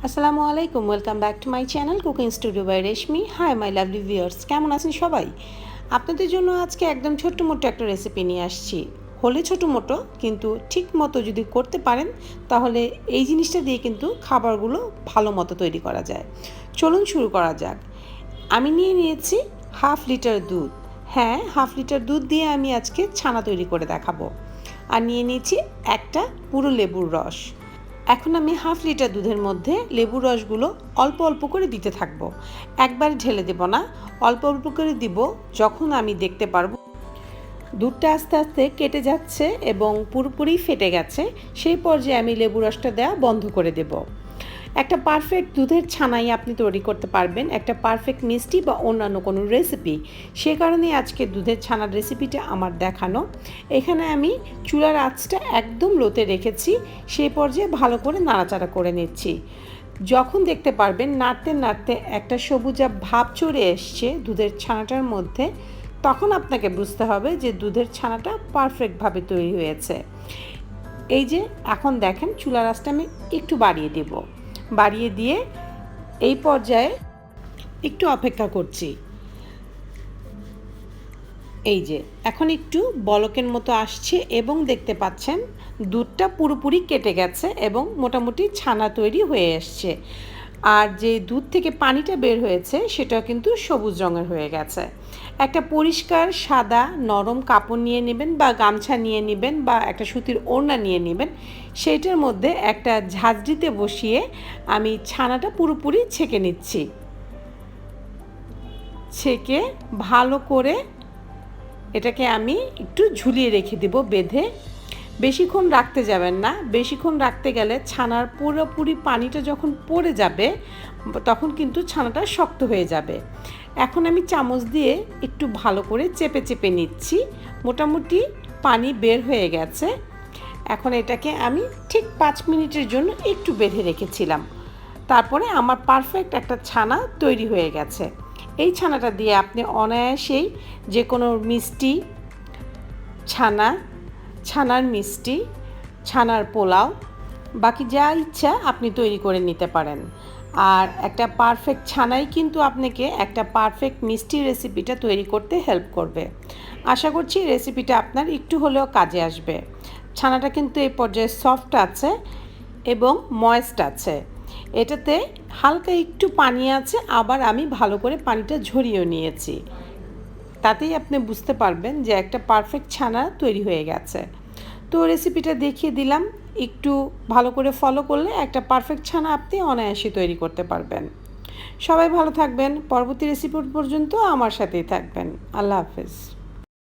আসসালামু আলাইকুম, welcome back to my channel cooking studio by Reshmi. Hi my lovely viewers, কেমন আছেন সবাই? আপনাদের জন্য আজকে একদম ছোট্ট মোটো একটা রেসিপি নিয়ে আসছি। হলে ছোটো মোটো, কিন্তু ঠিক মতো যদি করতে পারেন তাহলে এই জিনিসটা দিয়ে কিন্তু খাবারগুলো ভালো মতো তৈরি করা যায়। চলুন শুরু করা যাক। আমি নিয়ে নিয়েছি হাফ লিটার দুধ। হ্যাঁ, হাফ লিটার দুধ দিয়ে আমি আজকে ছানা তৈরি করে দেখাবো। আর নিয়ে নিয়েছি একটা পুরো লেবুর রস। এখন আমি হাফ লিটার দুধের মধ্যে লেবুর রসগুলো অল্প অল্প করে দিতে থাকবো। একবার ঢেলে দেব না, অল্প অল্প করে দিব। যখন আমি দেখতে পারবো দুধটা আস্তে আস্তে কেটে যাচ্ছে এবং পুরোপুরি ফেটে গেছে, সেই পর্যায়ে আমি লেবু রসটা দেওয়া বন্ধ করে দেব। একটা পারফেক্ট দুধের ছানাই আপনি তৈরি করতে পারবেন, একটা পারফেক্ট মিষ্টি বা অন্যান্য কোনো রেসিপি। সে কারণে আজকে দুধের ছানার রেসিপিটা আমার দেখানো। এখানে আমি চুলার আঁচটা একদম লোতে রেখেছি, সেই পর্যায়ে ভালো করে নাড়াচাড়া করে নিচ্ছি। যখন দেখতে পারবেন নাড়তে নাড়তে একটা সবুজা ভাব চড়ে এসছে দুধের ছানাটার মধ্যে, তখন আপনাকে বুঝতে হবে যে দুধের ছানাটা পারফেক্টভাবে তৈরি হয়েছে। এই যে এখন দেখেন চুলার আঁচটা আমি একটু বাড়িয়ে দিয়ে এই পর্যায়ে একটু অপেক্ষা করছি। এই যে এখন একটু বলকের মতো আসছে এবং দেখতে পাচ্ছেন দুধটা পুরোপুরি কেটে গেছে এবং মোটামুটি ছানা তৈরি হয়ে আসছে। আর যে দুধ থেকে পানিটা বের হয়েছে সেটাও কিন্তু সবুজ রঙের হয়ে গেছে। একটা পরিষ্কার সাদা নরম কাপড় নিয়ে নেবেন বা গামছা নিয়ে নেবেন বা একটা সুতির ওড়না নিয়ে নেবেন। সেইটার মধ্যে একটা ঝাঁঝরিতে বসিয়ে আমি ছানাটা পুরোপুরি ছেঁকে নিচ্ছি। ছেঁকে ভালো করে এটাকে আমি একটু ঝুলিয়ে রেখে দেব বেঁধে। বেশিক্ষণ রাখতে যাবেন না, বেশিক্ষণ রাখতে গেলে ছানার পুরোপুরি পানিটা যখন পড়ে যাবে তখন কিন্তু ছানাটা শক্ত হয়ে যাবে। এখন আমি চামচ দিয়ে একটু ভালো করে চেপে চেপে নিচ্ছি। মোটামুটি পানি বের হয়ে গেছে। এখন এটাকে আমি ঠিক 5 মিনিটের জন্য একটু বেঁধে রেখেছিলাম। তারপরে আমার পারফেক্ট একটা ছানা তৈরি হয়ে গেছে। এই ছানাটা দিয়ে আপনি অনায়াসেই যে কোনো মিষ্টি, ছানার মিষ্টি, ছানার পোলাও, বাকি যা ইচ্ছা আপনি তৈরি করে নিতে পারেন। আর একটা পারফেক্ট ছানাই কিন্তু আপনাকে একটা পারফেক্ট মিষ্টি রেসিপিটা তৈরি করতে হেল্প করবে। আশা করছি রেসিপিটা আপনার একটু হলেও কাজে আসবে। ছানাটা কিন্তু এই পর্যায়ে সফট আছে এবং ময়েস্ট আছে। এটাতে হালকা একটু পানি আছে, আবার আমি ভালো করে পানিটা ঝরিয়েও নিয়েছি। তাতেই আপনি বুঝতে পারবেন যে একটা পারফেক্ট ছানা তৈরি হয়ে গেছে। তো রেসিপিটা দেখিয়ে দিলাম, একটু ভালো করে ফলো করলে একটা পারফেক্ট ছানা আপনি অনায়াসে তৈরি করতে পারবেন। সবাই ভালো থাকবেন, পরবর্তী রেসিপি পর্যন্ত আমার সাথেই থাকবেন। আল্লাহ হাফেজ।